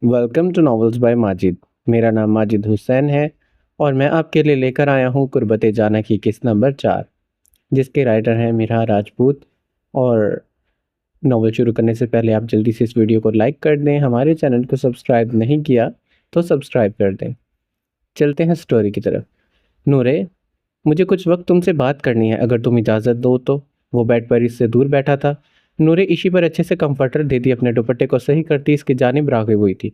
Welcome to novels by Majid. मेरा नाम माजिद हुसैन है और मैं आपके लिए लेकर आया हूँ कुर्बते जाना की किस्त नंबर 4, जिसके राइटर हैं मीरा राजपूत। और नॉवल शुरू करने से पहले आप जल्दी से इस वीडियो को लाइक कर दें। हमारे चैनल को सब्सक्राइब नहीं किया तो सब्सक्राइब कर दें। चलते हैं स्टोरी की तरफ। नूरे, मुझे कुछ वक्त तुमसे बात करनी है, अगर तुम इजाज़त दो तो। वो बेड पर इससे दूर बैठा था। नूरे इशी पर अच्छे से कंफर्टर देती अपने दुपट्टे को सही करती इसकी जानिब राग़िब हुई थी।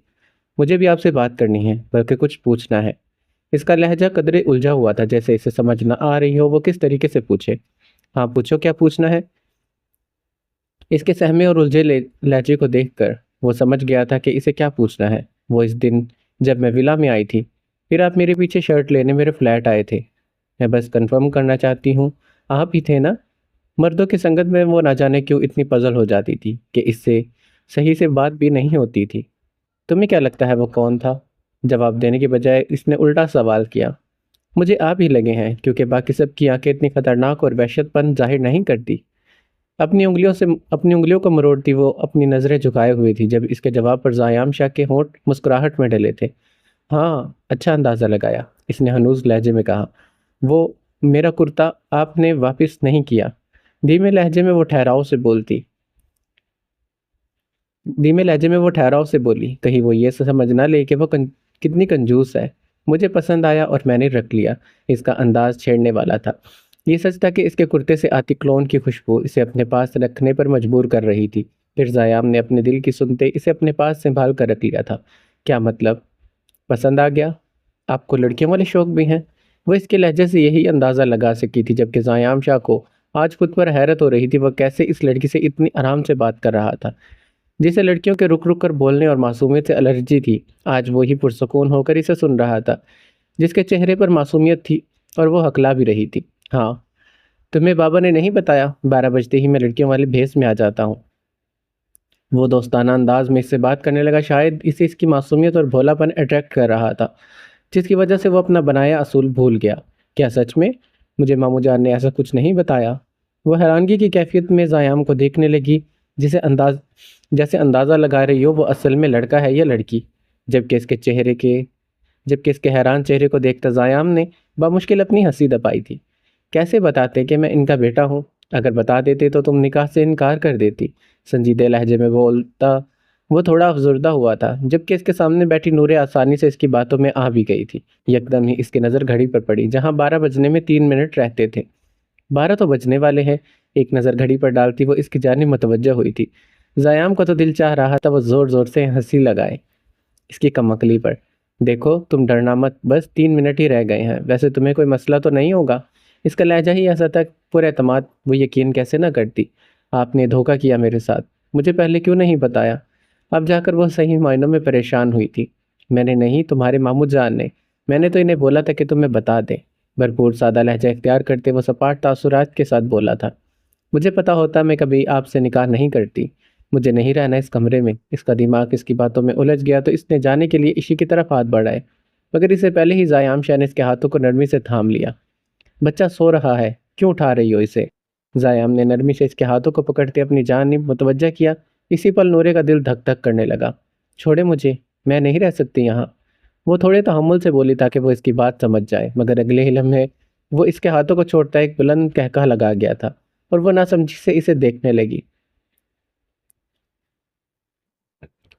मुझे भी आपसे बात करनी है, बल्कि कुछ पूछना है। इसका लहजा कदरे उलझा हुआ था, जैसे इसे समझ न आ रही हो वो किस तरीके से पूछे। हाँ पूछो, क्या पूछना है। इसके सहमे और उलझे लहजे को देखकर वो समझ गया था कि इसे क्या पूछना है। वो इस दिन जब मैं विला में आई थी, फिर आप मेरे पीछे शर्ट लेने मेरे फ्लैट आए थे। मैं बस कंफर्म करना चाहती हूँ, आप ही थे ना। मर्दों की संगत में वो ना जाने क्यों इतनी पजल हो जाती थी कि इससे सही से बात भी नहीं होती थी। तुम्हें क्या लगता है वो कौन था? जवाब देने के बजाय इसने उल्टा सवाल किया। मुझे आप ही लगे हैं, क्योंकि बाकी सब की आंखें इतनी खतरनाक और वहशतपन जाहिर नहीं करती। अपनी उंगलियों को मरोड़ती वो अपनी नज़रें झुकाए हुई थी, जब इसके जवाब पर ज़ायाम शाह के होंठ मुस्कुराहट में डले थे। हाँ, अच्छा अंदाज़ा लगाया, इसने हनूज लहजे में कहा। वो मेरा कुर्ता आपने वापस नहीं किया। धीमे लहजे में वो ठहराव से बोलती धीमे लहजे में वो ठहराव से बोली, कहीं वो ये समझ ना ले कि वो कितनी कंजूस है। मुझे पसंद आया और मैंने रख लिया। इसका अंदाज छेड़ने वाला था। ये सच था कि इसके कुर्ते से आती क्लोन की खुशबू इसे अपने पास रखने पर मजबूर कर रही थी। फिर ज़याम ने अपने दिल की सुनते इसे अपने पास संभाल कर रख लिया था। क्या मतलब? पसंद आ गया? आपको लड़कियों वाले शौक भी हैं? वो इसके लहजे से यही अंदाज़ा लगा सकी थी, जबकि ज़याम शाह को आज खुद पर हैरत हो रही थी। वह कैसे इस लड़की से इतनी आराम से बात कर रहा था, जिसे लड़कियों के रुक रुक कर बोलने और मासूमियत से एलर्जी थी। आज वो ही पुरसकून होकर इसे सुन रहा था, जिसके चेहरे पर मासूमियत थी और वो हकला भी रही थी। हाँ, तुम्हें बाबा ने नहीं बताया 12 बजते ही मैं लड़कियों वाले भेस में आ जाता हूँ। वो दोस्ताना अंदाज में इससे बात करने लगा। शायद इसे इसकी मासूमियत और भोलापन अट्रैक्ट कर रहा था, जिसकी वजह से वो अपना बनाया असूल भूल गया। क्या सच में? मुझे मामू जान ने ऐसा कुछ नहीं बताया। वो हैरानगी की कैफियत में ज़ायाम को देखने लगी, जिसे जैसे अंदाज़ा लगा रही हो वो असल में लड़का है या लड़की। जबकि इसके चेहरे के जबकि इसके हैरान चेहरे को देखकर ज़ायाम ने बामुश्किल अपनी हंसी दबाई थी। कैसे बताते कि मैं इनका बेटा हूँ? अगर बता देते तो तुम निकाह से इनकार कर देती। संजीदे लहजे में बोलता वो थोड़ा अफसरदा हुआ था, जबकि इसके सामने बैठी नूरे आसानी से इसकी बातों में आ भी गई थी। यकदम ही इसकी नज़र घड़ी पर पड़ी, जहाँ 12 बजने में 3 मिनट रहते थे। 12 तो बजने वाले हैं। एक नज़र घड़ी पर डालती वो इसकी जानिब मुतवज्जह हुई थी। ज़याम को तो दिल चाह रहा था वो ज़ोर ज़ोर से हंसी लगाए इसकी कमकली पर। देखो तुम डरना मत, बस 3 मिनट ही रह गए हैं। वैसे तुम्हें कोई मसला तो नहीं होगा? इसका लहजा ही ऐसा था, पुरएतमाद। वो यकीन कैसे ना करती। आपने धोखा किया मेरे साथ, मुझे पहले क्यों नहीं बताया? अब जाकर वह सही मायनों में परेशान हुई थी। मैंने नहीं, तुम्हारे मामू जान ने। मैंने तो इन्हें बोला था कि तुम्हें बता दें। भरपूर सादा लहजा इख्तियार करते वो सपाट तासुरात के साथ बोला था। मुझे पता होता मैं कभी आपसे निकाह नहीं करती। मुझे नहीं रहना इस कमरे में। इसका दिमाग इसकी बातों में उलझ गया तो इसने जाने के लिए इशी की तरफ हाथ बढ़ाए, मगर इससे पहले ही ज़याम शाह ने इसके हाथों को नरमी से थाम लिया। बच्चा सो रहा है, क्यों उठा रही हो इसे? ज़याम ने नरमी से इसके हाथों को पकड़ते अपनी जानिब मुतवज्जह किया। इसी पल नूरे का दिल धक धक करने लगा। छोड़े मुझे, मैं नहीं रह सकती यहाँ। वो थोड़े तहम्मुल से बोली ताकि वो इसकी बात समझ जाए, मगर अगले ही लम्हे वो इसके हाथों को छोड़ता एक बुलंद कहका लगा गया था और वो नासमझी से इसे देखने लगी।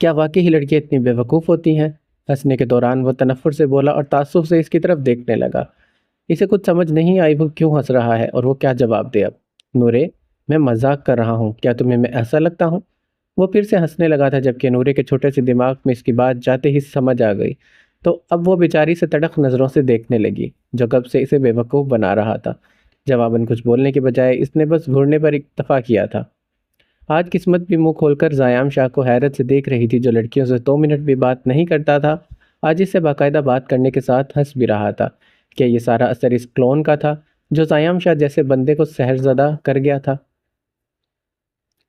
क्या वाकई ही लड़कियां इतनी बेवकूफ़ होती हैं? हंसने के दौरान वो तनफ्फुर से बोला और ताज्जुब से इसकी तरफ देखने लगा। इसे कुछ समझ नहीं आई वो क्यों हंस रहा है और वो क्या जवाब दे अब। नूरे, मैं मजाक कर रहा हूँ, क्या तुम्हें मैं ऐसा लगता हूँ? वो फिर से हंसने लगा था, जबकि नूरे के छोटे से दिमाग में इसकी बात जाते ही समझ आ गई। तो अब वो बेचारी से तड़क नज़रों से देखने लगी, जो कब से इसे बेवकूफ़ बना रहा था। जवाबन कुछ बोलने के बजाय इसने बस घूरने पर इक्तफा किया था। आज किस्मत भी मुंह खोलकर ज़याम शाह को हैरत से देख रही थी, जो लड़कियों से 2 मिनट भी बात नहीं करता था। आज इससे बाकायदा बात करने के साथ हंस भी रहा था। क्या ये सारा असर इस क्लोन का था, जो ज़याम शाह जैसे बंदे को सहरज़दा कर गया था?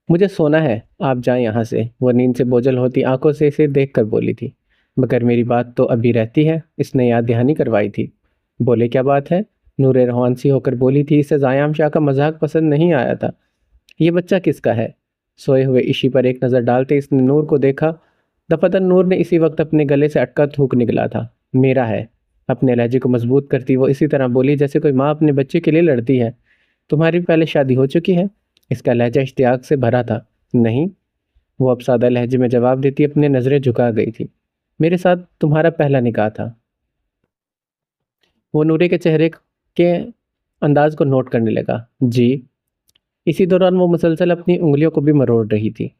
मुझे सोना है, आप जाएं यहाँ से। वो नींद से बोझल होती आंखों से इसे देख कर बोली थी। मगर मेरी बात तो अभी रहती है, इसने याद दहानी करवाई थी। बोले क्या बात है? नूरे रवान सी होकर बोली थी। इसे ज़याम शाह का मजाक पसंद नहीं आया था। ये बच्चा किसका है? सोए हुए इशी पर एक नज़र डालते इसने नूर को देखा। दफातर नूर ने इसी वक्त अपने गले से अटका थूक निकला था। मेरा है। अपने लहजे को मजबूत करती वो इसी तरह बोली जैसे कोई माँ अपने बच्चे के लिए लड़ती है। तुम्हारी पहले शादी हो चुकी है? इसका लहजा इश्तियाक से भरा था। नहीं। वो अब सादा लहजे में जवाब देती अपनी नजरें झुका गई थी। मेरे साथ तुम्हारा पहला निकाह था। वो नूरे के चेहरे के अंदाज को नोट करने लगा। जी। इसी दौरान वो मुसलसल अपनी उंगलियों को भी मरोड़ रही थी।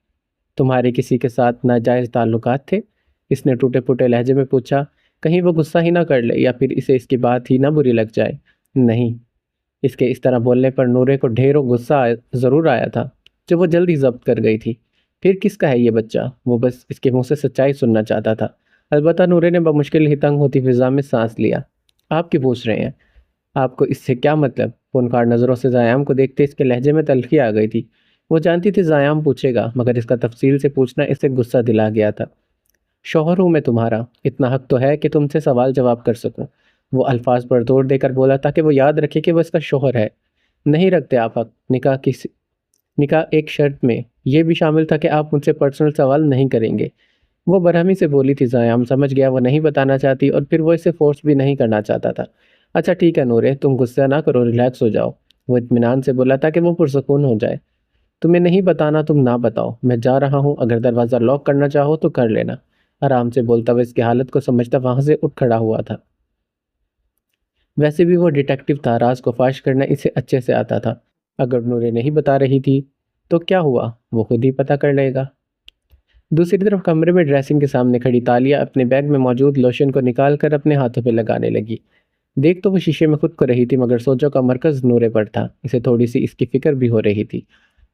तुम्हारे किसी के साथ नाजायज ताल्लुकात थे? इसने टूटे फूटे लहजे में पूछा। कहीं वो गुस्सा ही ना कर ले या फिर इसे इसकी बात ही ना बुरी लग जाए। नहीं। इसके इस तरह बोलने पर नूरे को ढेरों गुस्सा ज़रूर आया था, जो वो जल्द ही जब्त कर गई थी। फिर किसका है ये बच्चा? वो बस इसके मुंह से सच्चाई सुनना चाहता था। अलबत्ता नूरे ने बमुश्किल ही तंग होती फिजा में सांस लिया। आप क्यों पूछ रहे हैं? आपको इससे क्या मतलब? पुनकार नज़रों से ज़याम को देखते इसके लहजे में तल्खी आ गई थी। वो जानती थी ज़याम पूछेगा, मगर इसका तफसील से पूछना इसे गुस्सा दिला गया था। शौहर हूँ मैं तुम्हारा, इतना हक तो है कि तुमसे सवाल जवाब कर सकूं। वो अल्फाज पर जोर देकर बोला ताकि वो याद रखे कि वो इसका शौहर है। नहीं रखते आप हक। निकाह एक शर्त में यह भी शामिल था कि आप मुझसे पर्सनल सवाल नहीं करेंगे। वो बरहमी से बोली थी ज़याम समझ गया वो नहीं बताना चाहती और फिर वो इसे फोर्स भी नहीं करना चाहता था। अच्छा ठीक है नूरे, तुम गुस्सा ना करो, रिलैक्स हो जाओ। वो इत्मीनान से बोला ताकि वो पुरसकून हो जाए। तुम्हें नहीं बताना तुम ना बताओ, मैं जा रहा हूँ, अगर दरवाज़ा लॉक करना चाहो तो कर लेना। आराम से बोलता हुआ इसकी हालत को समझता वहाँ से उठ खड़ा हुआ था। वैसे भी वो डिटेक्टिव था, राज को फाश करना इसे अच्छे से आता था। अगर नूरे नहीं बता रही थी तो क्या हुआ, वो खुद ही पता कर लेगा। दूसरी तरफ कमरे में ड्रेसिंग के सामने खड़ी तालिया अपने बैग में मौजूद लोशन को निकाल कर अपने हाथों पे लगाने लगी। देख तो वो शीशे में खुद को रही थी, मगर सोचों का मरकज नूरे पर था। इसे थोड़ी सी इसकी फिक्र भी हो रही थी।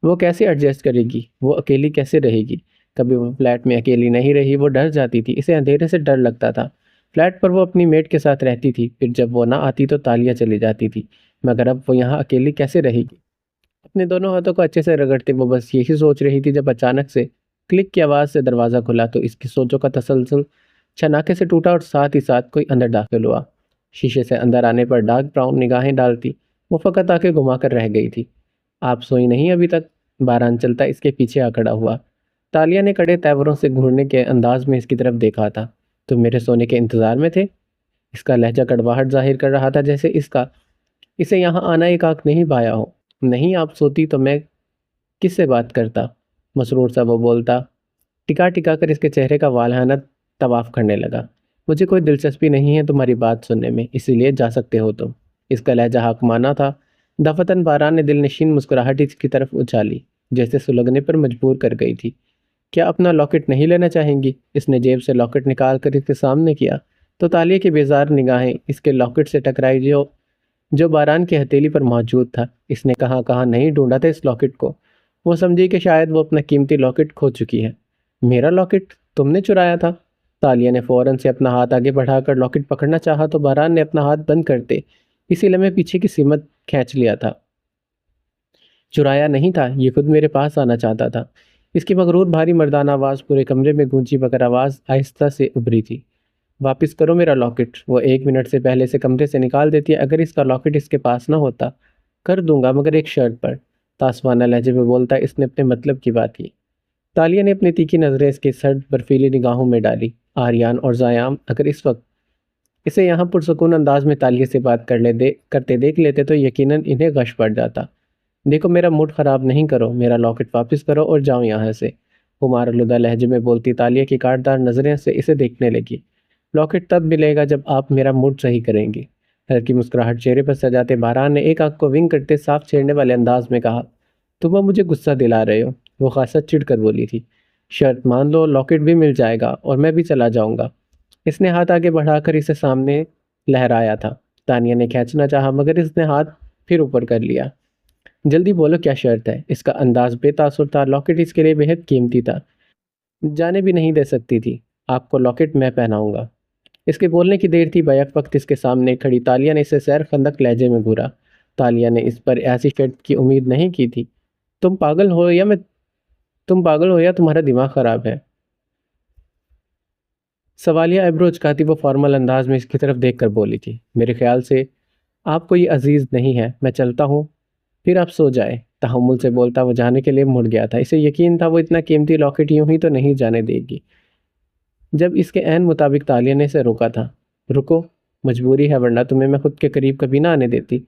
वो कैसे एडजस्ट करेगी, वो अकेली कैसे रहेगी। कभी वो फ्लैट में अकेली नहीं रही, वो डर जाती थी, इसे अंधेरे से डर लगता था। फ्लैट पर वो अपनी मेट के साथ रहती थी, फिर जब वो ना आती तो तालियां चली जाती थी, मगर अब वो यहाँ अकेली कैसे रहेगी। अपने दोनों हाथों को अच्छे से रगड़ते वो बस यही सोच रही थी जब अचानक से क्लिक की आवाज़ से दरवाज़ा खुला तो इसकी सोचों का तसलसल छनाके से टूटा और साथ ही साथ कोई अंदर दाखिल हुआ। शीशे से अंदर आने पर डार्क ब्राउन निगाहें डालती वो फ़कत आके घुमा कर रह गई थी। आप सोई नहीं अभी तक? बारान चलता इसके पीछे आ खड़ा हुआ। तालिया ने कड़े तेवरों से घूरने के अंदाज में इसकी तरफ देखा था। तुम मेरे सोने के इंतज़ार में थे? इसका लहजा कड़वाहट जाहिर कर रहा था, जैसे इसे यहाँ आना एक आंख नहीं पाया हो। नहीं, आप सोती तो मैं किससे बात करता? मसरूर सा वो बोलता, टिका टिका कर इसके चेहरे का वालहाना तवाफ करने लगा। मुझे कोई दिलचस्पी नहीं है तुम्हारी बात सुनने में, इसीलिए जा सकते हो तुम। इसका लहजा हाकमाना था। दफतन बारान ने दिलनशीन मुस्कुराहट इसकी तरफ उछाली, जैसे सुलगने पर मजबूर कर गई थी। क्या अपना लॉकेट नहीं लेना चाहेंगी? इसने जेब से लॉकेट निकाल कर इसके सामने किया तो तालिया की बेजार निगाहें इसके लॉकेट से टकराई जो जो बारान की हथेली पर मौजूद था। इसने कहाँ कहाँ नहीं ढूंढा था इस लॉकेट को। वो समझी कि शायद वो अपना कीमती लॉकेट खो चुकी है। मेरा लॉकेट तुमने चुराया था? तालिया ने फौरन से अपना हाथ आगे बढ़ाकर लॉकेट पकड़ना चाहा तो बारान ने अपना हाथ बंद करते इसी लम्हे पीछे की सीमत खींच लिया था। चुराया नहीं था, ये खुद मेरे पास आना चाहता था। इसकी मगरूर भारी मर्दाना आवाज़ पूरे कमरे में गूंजी, मगर आवाज़ आहिस्ता से उभरी थी। वापस करो मेरा लॉकेट। वो 1 मिनट से पहले से कमरे से निकाल देती है। अगर इसका लॉकेट इसके पास ना होता, कर दूंगा, मगर एक शर्त पर। तासवाना लहजे में बोलता इसने अपने मतलब की बात की। तालिया ने अपनी तीखी नज़रें इसके सर्द बर्फीली निगाहों में डाली। आर्यान और ज़याम अगर इस वक्त इसे यहाँ पुरसकून अंदाज में तालिया से बात करते देख लेते तो यकीनन इन्हें गश पड़ जाता। देखो मेरा मूड ख़राब नहीं करो, मेरा लॉकेट वापस करो और जाओ यहाँ से। हुमार लुदा लहजे में बोलती तालिया की काटदार नज़रें से इसे देखने लगी। लॉकेट तब मिलेगा जब आप मेरा मूड सही करेंगी। हल्की मुस्कुराहट चेहरे पर सजाते बारान ने एक आंख को विंग करते साफ छेड़ने वाले अंदाज में कहा, तुम अब मुझे गुस्सा दिला रहे हो। वो खासा चिढ़ कर बोली थी। शर्त मान लो, लॉकेट भी मिल जाएगा और मैं भी चला जाऊंगा। इसने हाथ आगे बढ़ाकर इसे सामने लहराया था। तानिया ने खींचना चाहा, मगर इसने हाथ फिर ऊपर कर लिया। जल्दी बोलो क्या शर्त है? इसका अंदाज बेतासुर था। लॉकेट इसके लिए बेहद कीमती था। जाने भी नहीं दे सकती थी। आपको लॉकेट मैं पहनाऊंगा। इसके बोलने की देर थी, बैक वक्त इसके सामने खड़ी तालिया ने इसे सैर खंदक लहजे में घूरा। तालिया ने इस पर ऐसी शर्त की उम्मीद नहीं की थी। तुम पागल हो या मैं तुम पागल हो या तुम्हारा दिमाग खराब है? सवालिया एब्रो उचकाती वो फॉर्मल अंदाज में इसकी तरफ देख कर बोली थी। मेरे ख्याल से आपको ये अजीज नहीं है, मैं चलता हूँ, फिर आप सो जाए। तहम्मुल से बोलता वो जाने के लिए मुड़ गया था। इसे यकीन था वो इतना कीमती लॉकेट यूं ही तो नहीं जाने देगी। जब इसके ऐन मुताबिक तालिया ने इसे रोका था। रुको, मजबूरी है वरना तुम्हें मैं खुद के करीब कभी ना आने देती।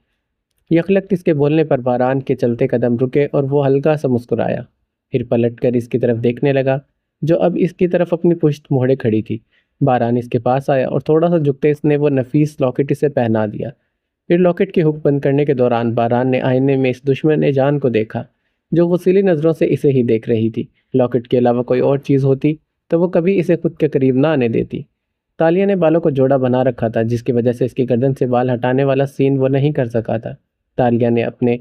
यकलख्त इसके बोलने पर बारान के चलते कदम रुके और वो हल्का सा मुस्कुराया। फिर पलटकर इसकी तरफ देखने लगा, जो अब इसकी तरफ अपनी पुश्त मोड़े खड़ी थी। बारान इसके पास आया और थोड़ा सा झुकते इसने वो नफीस लॉकेट इसे पहना दिया। फिर लॉकेट की हुक बंद करने के दौरान बारान ने आईने में इस दुश्मन ए जान को देखा, जो गुस्सीली नज़रों से इसे ही देख रही थी। लॉकेट के अलावा कोई और चीज़ होती तो वो कभी इसे खुद के करीब ना आने देती। तालिया ने बालों को जोड़ा बना रखा था, जिसकी वजह से इसकी गर्दन से बाल हटाने वाला सीन वो नहीं कर सका था। तालिया ने अपने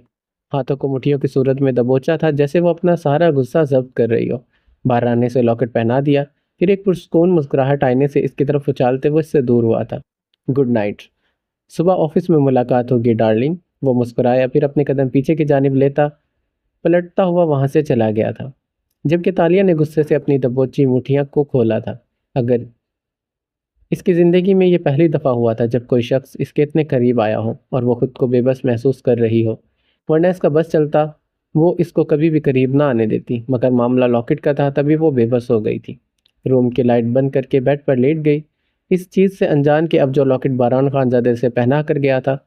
हाथों को मुट्ठियों की सूरत में दबोचा था, जैसे वो अपना सारा गुस्सा जब्त कर रही हो। बारान ने इसे लॉकेट पहना दिया, फिर एक पुरस्कून मुस्कुराहट आईने से इसकी तरफ उछालते हुए इससे दूर हुआ था। Good night. सुबह ऑफिस में मुलाकात होगी डार्लिंग। वो मुस्कुराया, फिर अपने कदम पीछे की जानिब लेता पलटता हुआ वहां से चला गया था, जबकि तालिया ने गुस्से से अपनी दबोची मुठियां को खोला था। अगर इसकी ज़िंदगी में ये पहली दफ़ा हुआ था जब कोई शख्स इसके इतने करीब आया हो और वो खुद को बेबस महसूस कर रही हो, वरना इसका बस चलता वो इसको कभी भी करीब ना आने देती। मगर मामला लॉकेट का था, तभी वो बेबस हो गई थी। रूम की लाइट बंद करके बेड पर लेट गई, इस चीज़ से अनजान कि अब जो लॉकेट बारान खानजादे से पहना कर गया था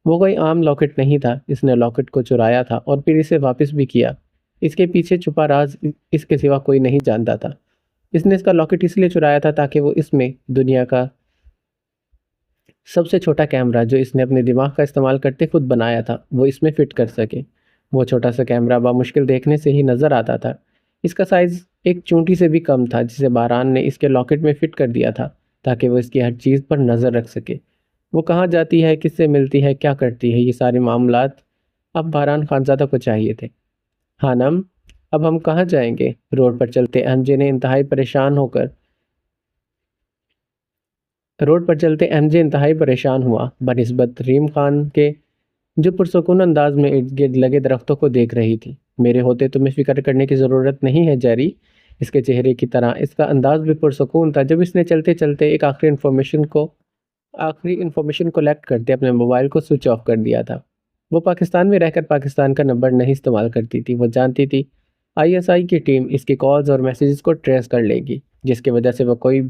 वो कोई आम लॉकेट नहीं था। इसने लॉकेट को चुराया था और फिर इसे वापस भी किया। इसके पीछे छुपा राज इसके सिवा कोई नहीं जानता था। इसने इसका लॉकेट इसलिए चुराया था ताकि वो इसमें दुनिया का सबसे छोटा कैमरा, जो इसने अपने दिमाग का इस्तेमाल करते खुद बनाया था, वो इसमें फिट कर सके। वो छोटा सा कैमरा बामुश्किल देखने से ही नज़र आता था। इसका साइज़ एक चूंटी से भी कम था, जिसे बारान ने इसके लॉकेट में फिट कर दिया था ताकि वो इसकी हर चीज़ पर नज़र रख सके। वो कहाँ जाती है, किससे मिलती है, क्या करती है, ये सारे मामलात अब बारान खानज़ादा को चाहिए थे। हानम, अब हम कहाँ जाएंगे? रोड पर चलते एमजे ने इंतहाई परेशान होकर रोड पर चलते एमजे इंतहाई परेशान हुआ बनिस्बत रीम खान के, जो पुरसुकून अंदाज में इर्द गिर्द लगे दरख्तों को देख रही थी। मेरे होते तुम्हें फिक्र करने की ज़रूरत नहीं है जेरी। इसके चेहरे की तरह इसका अंदाज भी पुरसुकून था जब इसने चलते चलते एक आखिरी इन्फॉर्मेशन कलेक्ट करते अपने मोबाइल को स्विच ऑफ कर दिया था। वो पाकिस्तान में रहकर पाकिस्तान का नंबर नहीं इस्तेमाल करती थी। वो जानती थी आईएसआई की टीम इसकी कॉल्स और मैसेजेस को ट्रेस कर लेगी, जिसकी वजह से वो कोई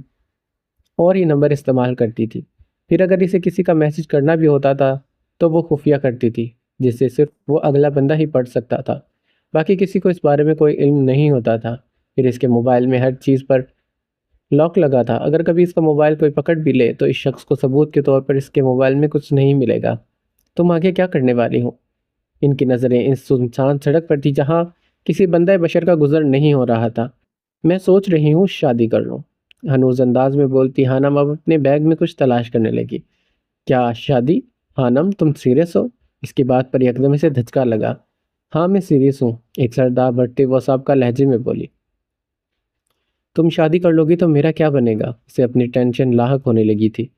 और ही नंबर इस्तेमाल करती थी। फिर अगर इसे किसी का मैसेज करना भी होता था तो वो खुफिया करती थी, जिससे सिर्फ वो अगला बंदा ही पढ़ सकता था। बाकी किसी को इस बारे में कोई इल्म नहीं होता था। फिर इसके मोबाइल में हर चीज़ पर लॉक लगा था। अगर कभी इसका मोबाइल कोई पकड़ भी ले तो इस शख्स को सबूत के तौर पर इसके मोबाइल में कुछ नहीं मिलेगा। तुम आगे क्या करने वाली हो? इनकी नज़रें इस सुनसान सड़क पर थी जहाँ किसी बंदे बशर का गुजर नहीं हो रहा था। मैं सोच रही हूँ शादी कर लूँ, हनूज अंदाज में बोलती हानम अब अपने बैग में कुछ तलाश करने लगी। क्या शादी? हानम, तुम सीरियस हो? इसकी बात पर एकदम इसे धचका लगा। हाँ, मैं सीरियस हूँ, एक सरदार बढ़ते वो साहब का लहजे में बोली। तुम शादी कर लोगी तो मेरा क्या बनेगा? इसे अपनी टेंशन लाहक होने लगी थी।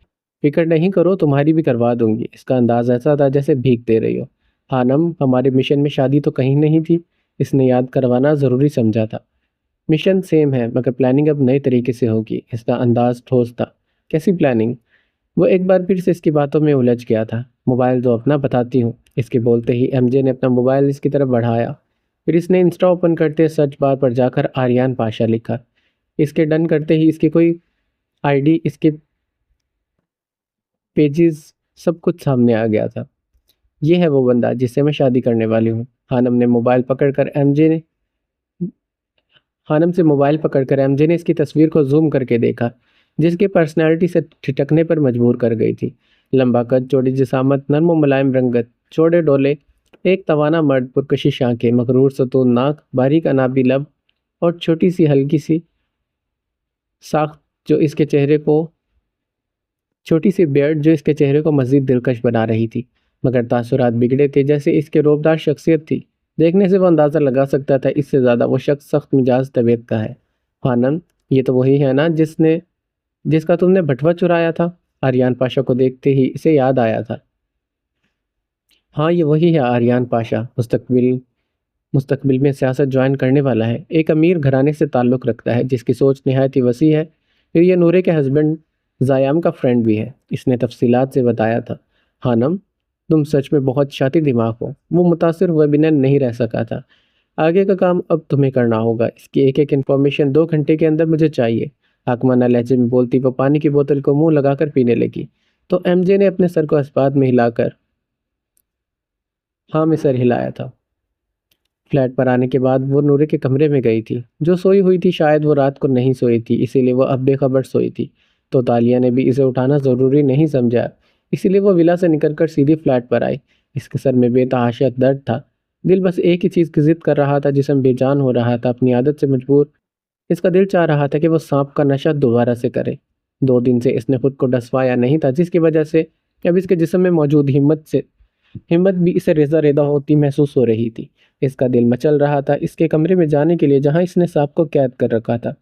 फिक्र नहीं करो, तुम्हारी भी करवा दूंगी। इसका अंदाज ऐसा था जैसे भीख दे रही हो। हानम, हमारे मिशन में शादी तो कहीं नहीं थी। इसने याद करवाना ज़रूरी समझा था। मिशन सेम है मगर प्लानिंग अब नए तरीके से होगी। इसका अंदाज ठोस था। कैसी प्लानिंग? वो एक बार फिर से इसकी बातों में उलझ गया था। मोबाइल दो अपना, बताती हूँ। इसके बोलते ही एमजे ने अपना मोबाइल इसकी तरफ बढ़ाया। फिर इसने इंस्टा ओपन करते सर्च बार पर जाकर आर्यन पाशा लिखा। इसके डन करते ही इसकी कोई आईडी, इसके पेजेस, सब कुछ सामने आ गया था। ये है वो बंदा जिससे मैं शादी करने वाली हूँ। हानम ने मोबाइल पकड़कर एमजे ने हानम से मोबाइल पकड़कर एमजे ने इसकी तस्वीर को जूम करके देखा, जिसकी पर्सनैलिटी से ठिठकने पर मजबूर कर गई थी। लंबा कद, चौड़ी जिसामत, नर्म और मुलायम रंगत, चौड़े डोले, एक तवाना मर्द, पुरकशिश आंखें, मकरूर सतून नाक, बारीक अनाबी लब और छोटी सी हल्की सी साख्त जो इसके चेहरे को छोटी सी बियर्ड जो इसके चेहरे को मज़ीद दिलकश बना रही थी। मगर तासुरात बिगड़े थे, जैसे इसके रोबदार शख्सियत थी। देखने से वो अंदाज़ा लगा सकता था इससे ज़्यादा वो शख्स सख्त मिजाज तबीयत का है। हानम, ये तो वही है ना जिसका तुमने बटवा चुराया था? आर्यन पाशा को देखते ही इसे याद आया था। हाँ, ये वही है आर्यन पाशा, मुस्तकबिल में सियासत ज्वाइन करने वाला है। एक अमीर घराने से ताल्लुक़ रखता है जिसकी सोच नहायत ही वसी है। फिर ये नूरे के हस्बैंड ज़ायाम का फ्रेंड भी है। इसने तफसीलात से बताया था। हानम, तुम सच में बहुत शातिर दिमाग हो। वो मुतासिर हुए बिना नहीं रह सका था। आगे का काम अब तुम्हें करना होगा। इसकी एक एक इन्फॉर्मेशन 2 घंटे के अंदर मुझे चाहिए। आकमाना लहजे में बोलती वो पानी की बोतल को मुंह लगाकर पीने लगी। तो एमजे ने अपने सर को इस बात में हिलाकर हाँ में सर हिलाया था। फ्लैट पर आने के बाद वो नूरे के कमरे में गई थी, जो सोई हुई थी। शायद वो रात को नहीं सोई थी, इसीलिए वो अब बेखबर सोई थी। तो तालिया ने भी इसे उठाना ज़रूरी नहीं समझा, इसीलिए वो विला से निकलकर सीधी फ्लैट पर आई। इसके सर में बेतहाशा दर्द था। दिल बस एक ही चीज़ की जिद कर रहा था, जिसम बेजान हो रहा था, अपनी आदत से मजबूर। इसका दिल चाह रहा था कि वो सांप का नशा दोबारा से करे। 2 दिन से इसने खुद को डसवाया नहीं था, जिसकी वजह से अब इसके जिस्म में मौजूद हिम्मत भी इसे रेजा रेदा होती महसूस हो रही थी। इसका दिल मचल रहा था इसके कमरे में जाने के लिए, जहां इसने सांप को कैद कर रखा था।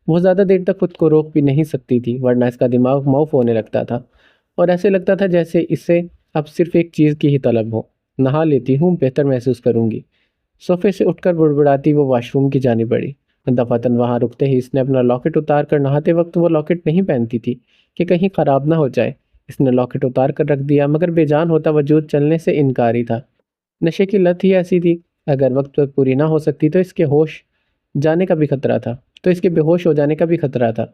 वो ज़्यादा देर तक खुद को रोक भी नहीं सकती थी, वरना इसका दिमाग मौफ होने लगता था और ऐसे लगता था जैसे इसे अब सिर्फ एक चीज़ की ही तलब हो। नहा लेती हूँ, बेहतर महसूस करूंगी। सोफे से उठकर बुड़बुड़ाती वो वॉशरूम की जानी पड़ी। दफातन वहां रुकते ही इसने अपना लॉकेट उतार कर, नहाते वक्त वो लॉकेट नहीं पहनती थी कि कहीं ख़राब ना हो जाए। इसने लॉकेट उतार कर रख दिया, मगर बेजान होता वजूद चलने से इनकारी था। नशे की लत ही ऐसी थी, अगर वक्त पर पूरी ना हो सकती तो इसके होश जाने का भी खतरा था तो इसके बेहोश हो जाने का भी खतरा था।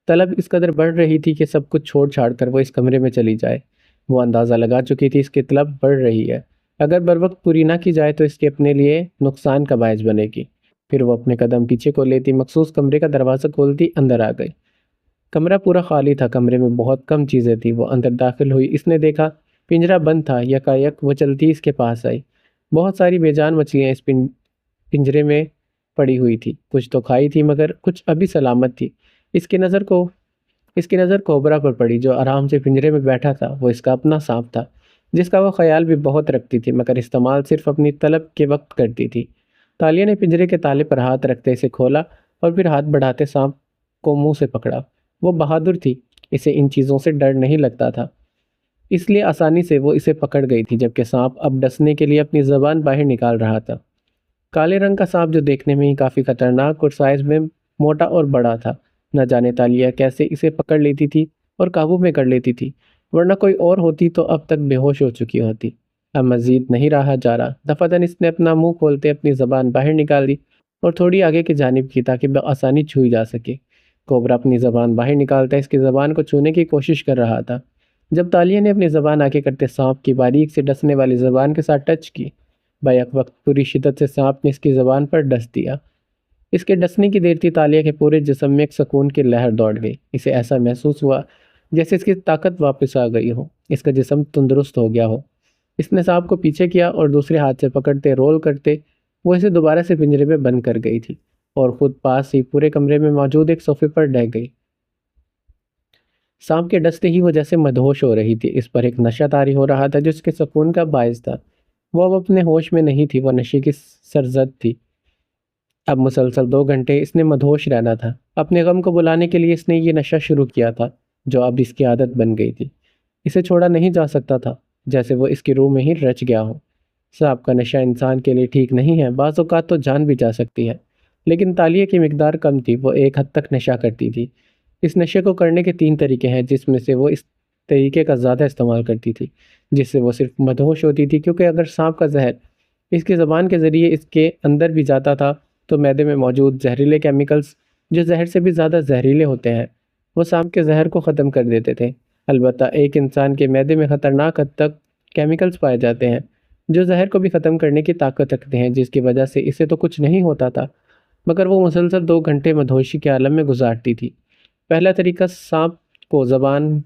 तलब इस कदर बढ़ रही थी कि सब कुछ छोड़ छाड़ कर वो इस कमरे में चली जाए। वो अंदाज़ा लगा चुकी थी इसकी तलब बढ़ रही है। अगर बर वक्त पूरी ना की जाए तो इसके अपने लिए नुकसान का बायस बनेगी। फिर वो अपने कदम पीछे को लेती मखसूस कमरे का दरवाज़ा खोलती अंदर आ गई। कमरा पूरा खाली था, कमरे में बहुत कम चीज़ें थी। वो अंदर दाखिल हुई, इसने देखा पिंजरा बंद था। यकायक वो चलती इसके पास आई। बहुत सारी बेजान मछलियाँ इस पिंजरे में पड़ी हुई थी। कुछ तो खाई थी, मगर कुछ अभी सलामत थी। इसकी नज़र को इसकी नज़र कोबरा पर पड़ी, जो आराम से पिंजरे में बैठा था। वो इसका अपना सांप था, जिसका वो ख्याल भी बहुत रखती थी, मगर इस्तेमाल सिर्फ अपनी तलब के वक्त करती थी। तालिया ने पिंजरे के ताले पर हाथ रखते इसे खोला और फिर हाथ बढ़ाते सांप को मुंह से पकड़ा। वो बहादुर थी, इसे इन चीज़ों से डर नहीं लगता था, इसलिए आसानी से वो इसे पकड़ गई थी, जबकि सांप अब डसने के लिए अपनी ज़बान बाहर निकाल रहा था। काले रंग का सांप, जो देखने में ही काफ़ी खतरनाक और साइज में मोटा और बड़ा था। न जाने तालिया कैसे इसे पकड़ लेती थी और काबू में कर लेती थी, वरना कोई और होती तो अब तक बेहोश हो चुकी होती। अब मजीद नहीं रहा जा रहा। दफातन इसने अपना मुंह खोलते अपनी ज़बान बाहर निकाल दी और थोड़ी आगे की जानिब की, ताकि आसानी छुई जा सके। कोबरा अपनी ज़बान बाहर निकालता इसकी ज़बान को छूने की कोशिश कर रहा था। जब तालिया ने अपनी ज़बान आगे करते सांप की बारीक से डसने वाली ज़बान के साथ टच की, बैक वक्त पूरी शिद्दत से सांप ने इसकी ज़बान पर डस दिया। इसके डसने की देर थी, तालिया के पूरे जिस्म में एक सुकून की लहर दौड़ गई। इसे ऐसा महसूस हुआ जैसे इसकी ताकत वापस आ गई हो, इसका जिस्म तंदुरुस्त हो गया हो। इसने सांप को पीछे किया और दूसरे हाथ से पकड़ते रोल करते वो इसे दोबारा से पिंजरे में बंद कर गई थी और खुद पास ही पूरे कमरे में मौजूद एक सोफे पर डह गई। सांप के डसते ही वो जैसे मदहोश हो रही थी। इस पर एक नशा तारी हो रहा था जो उसके सुकून का बायस था। वो अब अपने होश में नहीं थी, वो नशे की सरजद थी। अब मुसलसल 2 घंटे इसने मदहोश रहना था। अपने गम को बुलाने के लिए इसने ये नशा शुरू किया था, जो अब इसकी आदत बन गई थी। इसे छोड़ा नहीं जा सकता था, जैसे वो इसकी रूह में ही रच गया हो। सांप का नशा इंसान के लिए ठीक नहीं है, बाज़ औक़ात तो जान भी जा सकती है। लेकिन तालिया की मिकदार कम थी, वो एक हद तक नशा करती थी। इस नशे को करने के 3 तरीके हैं, जिसमें से वो इस तरीके का ज़्यादा इस्तेमाल करती थी, जिससे वो सिर्फ मदहोश होती थी। क्योंकि अगर सांप का जहर इसकी ज़बान के ज़रिए इसके अंदर भी जाता था, तो मैदे में मौजूद जहरीले केमिकल्स, जो जहर से भी ज़्यादा जहरीले होते हैं, वो सांप के जहर को ख़त्म कर देते थे। अलबत्ता एक इंसान के मैदे में ख़तरनाक हद तक केमिकल्स पाए जाते हैं, जो जहर को भी ख़त्म करने की ताकत रखते हैं, जिसकी वजह से इसे तो कुछ नहीं होता था, मगर वो मुसलसल 2 घंटे मदहोशी के आलम में गुजारती थी। पहला तरीका सांप को ज़बान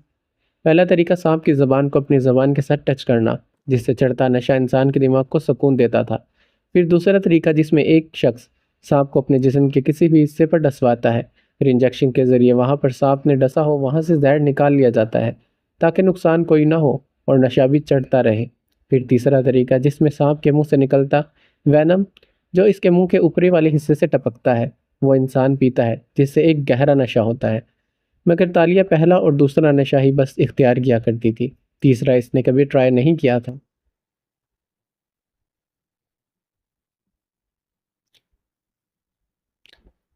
पहला तरीका सांप की ज़बान को अपनी ज़बान के साथ टच करना, जिससे चढ़ता नशा इंसान के दिमाग को सुकून देता था। फिर दूसरा तरीका, जिसमें एक शख्स सांप को अपने जिस्म के किसी भी हिस्से पर डसवाता है। फिर इंजेक्शन के ज़रिए वहाँ पर सांप ने डसा हो, वहाँ से जहर निकाल लिया जाता है, ताकि नुकसान कोई ना हो और नशा भी चढ़ता रहे। फिर तीसरा तरीका, जिसमें सांप के मुंह से निकलता वैनम, जो इसके मुंह के ऊपरी वाले हिस्से से टपकता है, वो इंसान पीता है, जिससे एक गहरा नशा होता है। मगर तालिया पहला और दूसरा नशा ही बस इख्तियार किया करती थी, तीसरा इसने कभी ट्राई नहीं किया था।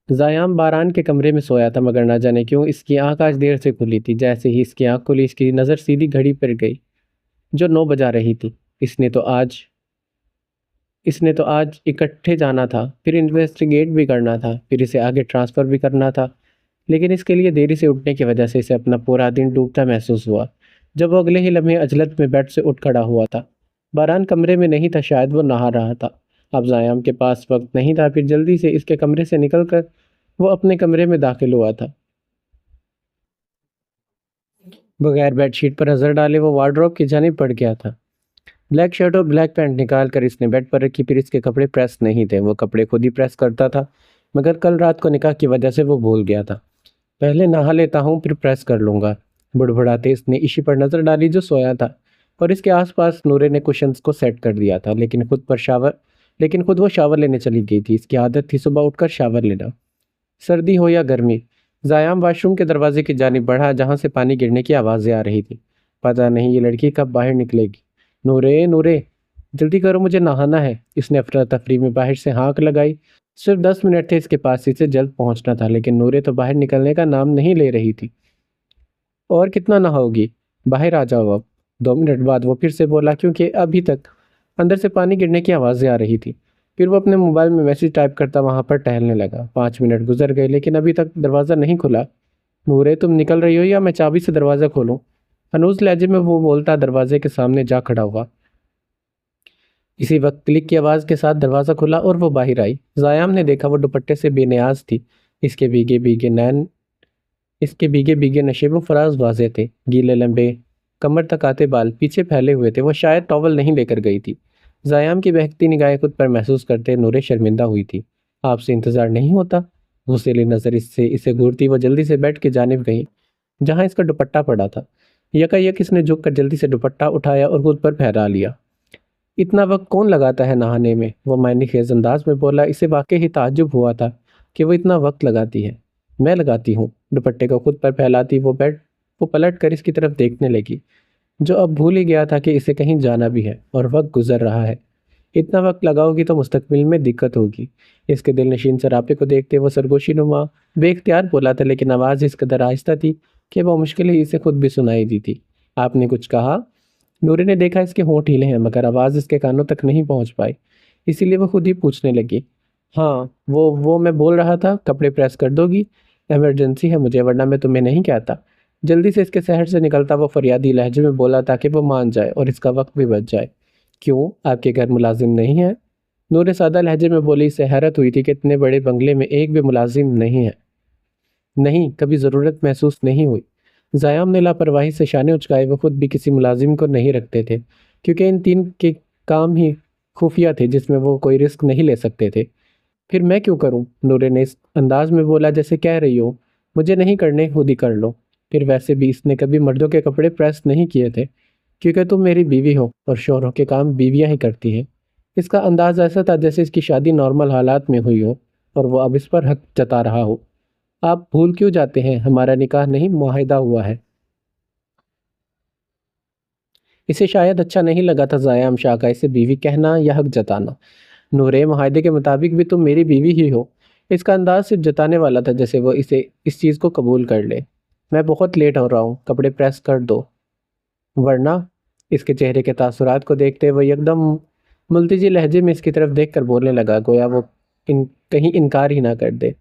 ज़ायाम बारान के कमरे में सोया था, मगर ना जाने क्यों इसकी आंख आज देर से खुली थी। जैसे ही इसकी आंख खुली, इसकी नज़र सीधी घड़ी पर गई, जो 9 बजा रही थी। इसने तो आज इसने तो आज इकट्ठे जाना था, फिर इन्वेस्टिगेट भी करना था, फिर इसे आगे ट्रांसफ़र भी करना था। लेकिन इसके लिए देरी से उठने की वजह से इसे अपना पूरा दिन डूबता महसूस हुआ। जब वो अगले ही लम्हे अजलत में बेड से उठ खड़ा हुआ था, बारान कमरे में नहीं था, शायद वो नहा रहा था। अब ज़याम के पास वक्त नहीं था, फिर जल्दी से इसके कमरे से निकलकर वो अपने कमरे में दाखिल हुआ था। बगैर बेडशीट पर नज़र डाले वो वार्डरोब की जानिब बढ़ गया था। ब्लैक शर्ट और ब्लैक पैंट निकाल कर इसने बेड पर रखी, फिर इसके कपड़े प्रेस नहीं थे। वो कपड़े खुद ही प्रेस करता था, मगर कल रात को निकाह की वजह से वो भूल गया था। पहले नहा लेता हूँ, फिर प्रेस कर लूँगा। बुड़बुड़ाते इसने इशी पर नज़र डाली जो सोया था, और इसके आसपास नूरे ने कुशन्स को सेट कर दिया था, लेकिन खुद वो शावर लेने चली गई थी। इसकी आदत थी सुबह उठकर शावर लेना, सर्दी हो या गर्मी। ज़याम वाशरूम के दरवाजे की जानिब बढ़ा, जहाँ से पानी गिरने की आवाज़ें आ रही थी। पता नहीं ये लड़की कब बाहर निकलेगी। नूरे, नूरे, जल्दी करो, मुझे नहाना है। इसने अफरा तफरी में बाहर से हाँक लगाई। सिर्फ 10 मिनट थे इसके पास, इसे जल्द पहुंचना था, लेकिन नूरे तो बाहर निकलने का नाम नहीं ले रही थी। और कितना नहाओगी? बाहर आ जाओ अब। 2 मिनट बाद वो फिर से बोला, क्योंकि अभी तक अंदर से पानी गिरने की आवाज़ें आ रही थी। फिर वो अपने मोबाइल में मैसेज टाइप करता वहाँ पर टहलने लगा। 5 मिनट गुजर गए, लेकिन अभी तक दरवाज़ा नहीं खुला। नूरे, तुम निकल रही हो या मैं चाबी से दरवाज़ा खोलूँ? हनूज लहजे में वो बोलता दरवाजे के सामने जा खड़ा हुआ। इसी वक्त क्लिक की आवाज़ के साथ दरवाज़ा खुला और वो बाहर आई। ज़याम ने देखा वो दुपट्टे से बेनियाज थी। इसके भीगे भीगे नैन इसके भीगे भीगे नशेबो फराज वाजे थे। गीले लंबे कमर तक आते बाल पीछे फैले हुए थे। वो शायद टॉवल नहीं लेकर गई थी। ज़याम की बहकती निगाहें खुद पर महसूस करते नूरे शर्मिंदा हुई थी। आपसे इंतज़ार नहीं होता? गुस्सेली नज़र इससे इसे घूरती वो जल्दी से बेड की जानिब गई, जहाँ इसका दुपट्टा पड़ा था। यकायक इसने झुक कर जल्दी से दुपट्टा उठाया और खुद पर फहरा लिया। इतना वक्त कौन लगाता है नहाने में? वो मायने खेज अंदाज में बोला। इसे वाकई ही ताज्जुब हुआ था कि वो इतना वक्त लगाती है। मैं लगाती हूँ। दुपट्टे को खुद पर फैलाती वो पलट कर इसकी तरफ देखने लगी, जो अब भूल ही गया था कि इसे कहीं जाना भी है और वक्त गुजर रहा है। इतना वक्त लगाओगी तो मुस्तकबिल में दिक्कत होगी। इसके दिल नशीन सरापे को देखते वो सरगोशी नुमा बेख्तियार बोला था, लेकिन आवाज़ इस कदर आहिस्ता थी कि वह मुश्किल ही इसे खुद भी सुनाई दी थी। आपने कुछ कहा? नूरी ने देखा इसके होंठ हिले हैं, मगर आवाज़ इसके कानों तक नहीं पहुंच पाई। इसीलिए वो खुद ही पूछने लगी। हाँ, वो मैं बोल रहा था, कपड़े प्रेस कर दोगी? इमरजेंसी है मुझे, वरना मैं तुम्हें नहीं कहता। जल्दी से इसके शहर से निकलता वो फरियादी लहजे में बोला, ताकि वो मान जाए और इसका वक्त भी बच जाए। क्यों, आपके घर मुलाजिम नहीं है? नूरे सादा लहजे में बोली। इसे हैरत हुई थी कि इतने बड़े बंगले में एक भी मुलाजिम नहीं है। नहीं, कभी ज़रूरत महसूस नहीं हुई। ज़याम ने लापरवाही से शाने उचकाए। वो खुद भी किसी मुलाजिम को नहीं रखते थे, क्योंकि इन तीन के काम ही खुफिया थे जिसमें वो कोई रिस्क नहीं ले सकते थे। फिर मैं क्यों करूं? नूरे ने इस अंदाज में बोला जैसे कह रही हो, मुझे नहीं करने, खुद ही कर लो। फिर वैसे भी इसने कभी मर्दों के कपड़े प्रेस नहीं किए थे, क्योंकि तुम मेरी बीवी हो और शौहरों के काम बीवियां ही करती हैं। इसका अंदाज ऐसा था जैसे इसकी शादी नॉर्मल हालात में हुई हो और वो अब इस पर हक जता रहा हो। आप भूल क्यों जाते हैं, हमारा निकाह नहीं मुआहिदा हुआ है। इसे शायद अच्छा नहीं लगा था ज़ायाम शाह का इसे बीवी कहना या हक जताना। नूरे, मुआहिदे के मुताबिक भी तुम मेरी बीवी ही हो। इसका अंदाज सिर्फ जताने वाला था, जैसे वो इसे इस चीज़ को कबूल कर ले। मैं बहुत लेट हो रहा हूँ, कपड़े प्रेस कर दो, वरना। इसके चेहरे के तासुरात को देखते वो एकदम मुल्तजी लहजे में इसकी तरफ देख कर बोलने लगा, गोया वो कहीं इनकार ही ना कर दे।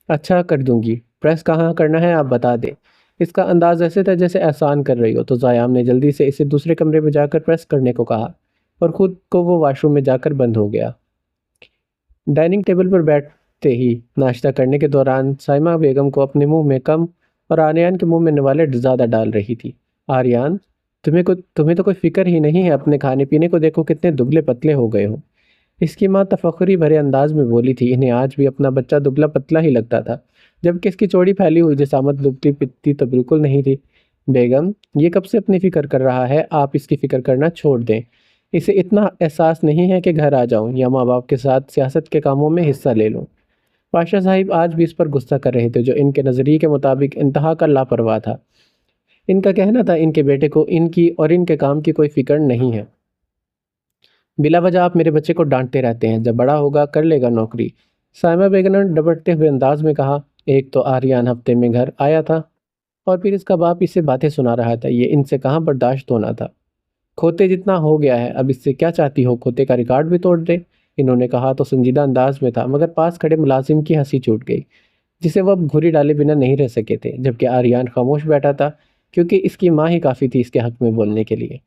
अच्छा, कर दूंगी। प्रेस कहाँ करना है आप बता दे। इसका अंदाज ऐसे था जैसे एहसान कर रही हो। तो ज़याम ने जल्दी से इसे दूसरे कमरे में जाकर प्रेस करने को कहा, और खुद को वो वॉशरूम में जाकर बंद हो गया। डाइनिंग टेबल पर बैठते ही नाश्ता करने के दौरान साइमा बेगम को अपने मुंह में कम और आर्यन के मुंह में नवाले ज़्यादा डाल रही थी। आर्यन, तुम्हें तो कोई फिक्र ही नहीं है अपने खाने पीने को, देखो कितने दुबले पतले हो गए हो। इसकी माँ तफक्कुरी भरे अंदाज में बोली थी। इन्हें आज भी अपना बच्चा दुबला पतला ही लगता था, जबकि इसकी चौड़ी फैली हुई जिसामत दुबली पित्ती तो बिल्कुल नहीं थी। बेगम, ये कब से अपनी फ़िक्र कर रहा है? आप इसकी फ़िक्र करना छोड़ दें। इसे इतना एहसास नहीं है कि घर आ जाऊं या माँ बाप के साथ सियासत के कामों में हिस्सा ले लूं। पाशा साहिब आज भी इस पर गुस्सा कर रहे थे, जो इनके नज़रिए के मुताबिक इंतहा का लापरवाह था। इनका कहना था इनके बेटे को इनकी और इनके काम की कोई फ़िक्र नहीं है। बिला वजह आप मेरे बच्चे को डांटते रहते हैं, जब बड़ा होगा कर लेगा नौकरी। साइमा बेगम ने डबटते हुए अंदाज में कहा। एक तो आर्यन हफ्ते में घर आया था, और फिर इसका बाप इसे बातें सुना रहा था। ये इनसे कहाँ बर्दाश्त होना था। खोते जितना हो गया है, अब इससे क्या चाहती हो? खोते का रिकॉर्ड भी तोड़ दे। इन्होंने कहा तो संजीदा अंदाज में था, मगर पास खड़े मुलाजिम की हंसी छूट गई, जिसे वह अब घुरी डाले बिना नहीं रह सके थे। जबकि आर्यन खामोश बैठा था, क्योंकि इसकी माँ ही काफ़ी थी इसके हक में बोलने के लिए।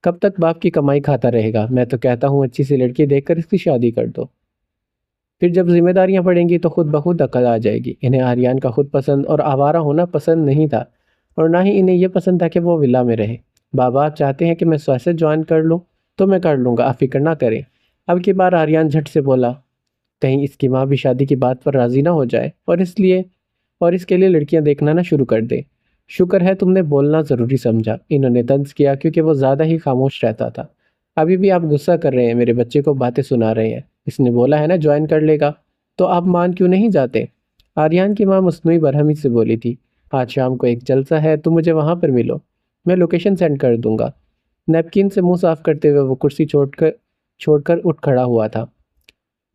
कब तक बाप की कमाई खाता रहेगा? मैं तो कहता हूँ अच्छी सी लड़की देखकर इसकी शादी कर दो। फिर जब जिम्मेदारियां पड़ेंगी तो खुद ब खुद अकल आ जाएगी। इन्हें आर्यन का खुद पसंद और आवारा होना पसंद नहीं था, और ना ही इन्हें यह पसंद था कि वो विला में रहे। बाबा आप चाहते हैं कि मैं स्वैसे ज्वाइन कर लूँ तो मैं कर लूँगा, आप फिक्र ना करें। अब की बार आर्यन झट से बोला, कहीं इसकी माँ भी शादी की बात पर राजी ना हो जाए और इसके लिए लड़कियां देखना ना शुरू कर दे। शुक्र है तुमने बोलना ज़रूरी समझा, इन्होंने तंज किया, क्योंकि वो ज़्यादा ही खामोश रहता था। अभी भी आप गुस्सा कर रहे हैं, मेरे बच्चे को बातें सुना रहे हैं। इसने बोला है ना ज्वाइन कर लेगा, तो आप मान क्यों नहीं जाते? आर्यन की माँ मस्नुई बरहमी से बोली थी, आज शाम को एक जलसा है, तुम मुझे वहाँ पर मिलो, मैं लोकेशन सेंड कर दूंगा। नैपकिन से मुंह साफ करते हुए वो कुर्सी छोड़कर उठ खड़ा हुआ था।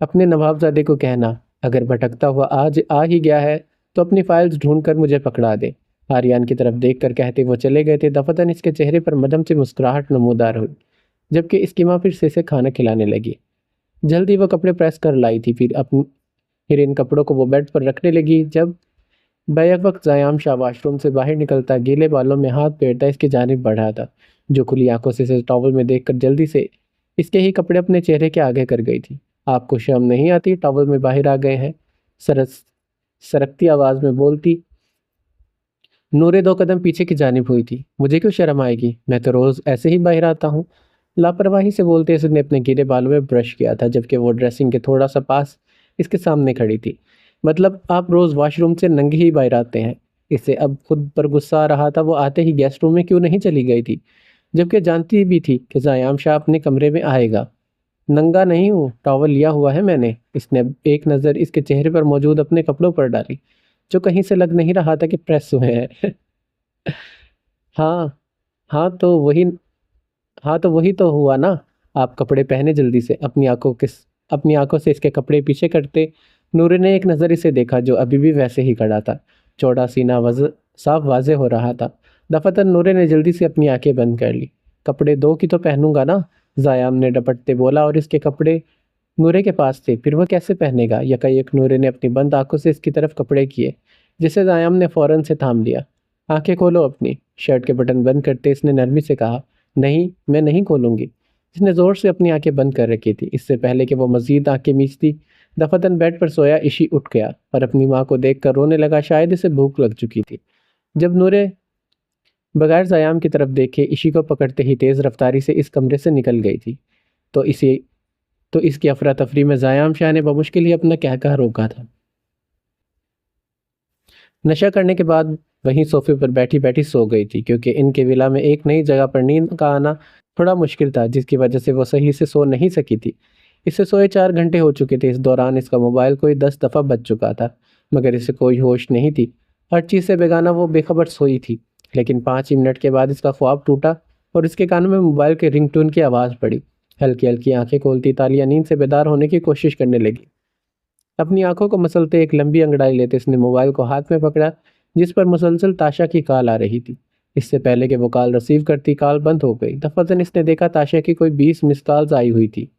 अपने नवाबजादे को कहना, अगर भटकता हुआ आज आ ही गया है तो अपनी फाइल्स ढूंढकर मुझे पकड़ा दे। आर्यन की तरफ देखकर कहते वो चले गए थे। दफातन इसके चेहरे पर मदम से मुस्कुराहट नमूदार हुई, जबकि इसकी माँ फिर से इसे खाना खिलाने लगी। जल्दी वो कपड़े प्रेस कर लाई थी, फिर इन कपड़ों को वो बेड पर रखने लगी। जब बैक वक्त ज़याम शाह वॉशरूम से बाहर निकलता, गीले बालों में हाथ फेरता इसकी जानिब बढ़ा था, जो खुली आंखों से इसे टॉवल में देखकर जल्दी से इसके ही कपड़े अपने चेहरे के आगे कर गई थी। आपको शर्म नहीं आती? टॉवल में बाहर आ गए हैं, सरस सरकती आवाज़ में बोलती नूरे दो कदम पीछे की जानिब हुई थी। मुझे क्यों शर्म आएगी, मैं तो रोज़ ऐसे ही बाहर आता हूँ। लापरवाही से बोलते इसने अपने गीले बालों में ब्रश किया था, जबकि वो ड्रेसिंग के थोड़ा सा पास इसके सामने खड़ी थी। मतलब आप रोज़ वॉशरूम से नंगे ही बाहर आते हैं? इसे अब खुद पर गुस्सा आ रहा था। वो आते ही गेस्ट रूम में क्यों नहीं चली गई थी, जबकि जानती भी थी कि ज़याम शाह अपने कमरे में आएगा। नंगा नहीं हूँ, टॉवल लिया हुआ है मैंने। इसने एक नज़र इसके चेहरे पर मौजूद अपने कपड़ों पर डाली, जो कहीं से लग नहीं रहा था कि प्रेस हुए हैं। हाँ, हाँ तो वही हाँ तो वही तो हुआ ना। आप कपड़े पहने जल्दी से। अपनी आंखों से इसके कपड़े पीछे करते नूरे ने एक नज़र इसे देखा, जो अभी भी वैसे ही खड़ा था। चौड़ा सीना साफ वाजे हो रहा था। दफातन नूरे ने जल्दी से अपनी आंखें बंद कर ली। कपड़े दो की तो पहनूंगा ना, ज़याम ने डपटते बोला, और इसके कपड़े नूरे के पास थे, फिर वह कैसे पहनेगा? यकायक नूरे ने अपनी बंद आंखों से इसकी तरफ कपड़े किए, जिसे ज़याम ने फौरन से थाम लिया। आंखें खोलो अपनी। शर्ट के बटन बंद करते इसने नरमी से कहा, नहीं मैं नहीं खोलूंगी। इसने ज़ोर से अपनी आंखें बंद कर रखी थी। इससे पहले कि वो मज़ीद आंखें मीचती, दफातन बेड पर सोया इशी उठ गया और अपनी माँ को देखकर रोने लगा। शायद इसे भूख लग चुकी थी। जब नूरे बगैर ज़याम की तरफ देखे इशी को पकड़ते ही तेज़ रफ्तारी से इस कमरे से निकल गई थी, तो इसे तो इसकी अफरा तफरी में ज़याम शाह ने बमुश्किल ही अपना कहकहा रोका था। नशा करने के बाद वहीं सोफे पर बैठी बैठी सो गई थी, क्योंकि इनके विला में एक नई जगह पर नींद का आना थोड़ा मुश्किल था, जिसकी वजह से वो सही से सो नहीं सकी थी। इसे सोए 4 घंटे हो चुके थे। इस दौरान इसका मोबाइल कोई 10 दफ़ा बज चुका था, मगर इसे कोई होश नहीं थी। हर चीज़ से बेगाना वो बेखबर सोई थी। लेकिन 5 ही मिनट के बाद इसका ख्वाब टूटा और इसके कानों में मोबाइल के रिंगटोन की आवाज़ पड़ी। हल्की हल्की आंखें खोलती तालियां नींद से बेदार होने की कोशिश करने लगी। अपनी आंखों को मसलते एक लंबी अंगड़ाई लेते इसने मोबाइल को हाथ में पकड़ा, जिस पर मुसलसल ताशा की कॉल आ रही थी। इससे पहले कि वो कॉल रिसीव करती, कॉल बंद हो गई। दफअतन इसने देखा ताशा की कोई 20 मिस कॉल्स आई हुई थी।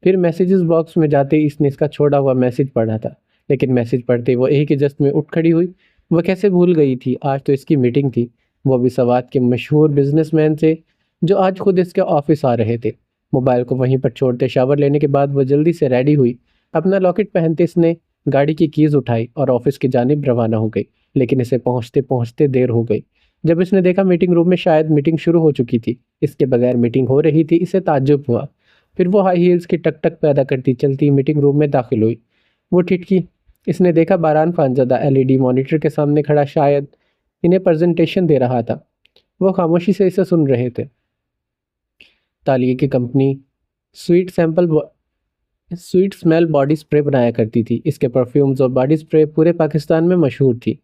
फिर मैसेजेस बॉक्स में जाते ही इसने इसका छोड़ा हुआ मैसेज पढ़ा था, लेकिन मैसेज पढ़ते वो एक ही जस्ट में उठ खड़ी हुई। वह कैसे भूल गई थी, आज तो इसकी मीटिंग थी, वो भी सवात के मशहूर बिजनेसमैन से, जो आज खुद इसके ऑफिस आ रहे थे। मोबाइल को वहीं पर छोड़ते शावर लेने के बाद वह जल्दी से रेडी हुई। अपना लॉकेट पहनते इसने गाड़ी की कीज़ उठाई और ऑफिस की जानिब रवाना हो गई। लेकिन इसे पहुंचते पहुंचते देर हो गई। जब इसने देखा मीटिंग रूम में शायद मीटिंग शुरू हो चुकी थी, इसके बगैर मीटिंग हो रही थी, इसे ताज्जुब हुआ। फिर वो हाई हील्स की टक टक पैदा करती चलती मीटिंग रूम में दाखिल हुई। वो ठिठकी। इसने देखा बारान खानज़ादा एलईडी मॉनिटर के सामने खड़ा शायद इन्हें प्रेजेंटेशन दे रहा था। वो खामोशी से इसे सुन रहे थे। तालिये की company sweet sample sweet smell body spray बनाया करती थी। इसके परफ्यूम्स और बॉडी स्प्रे पूरे पाकिस्तान में मशहूर थी।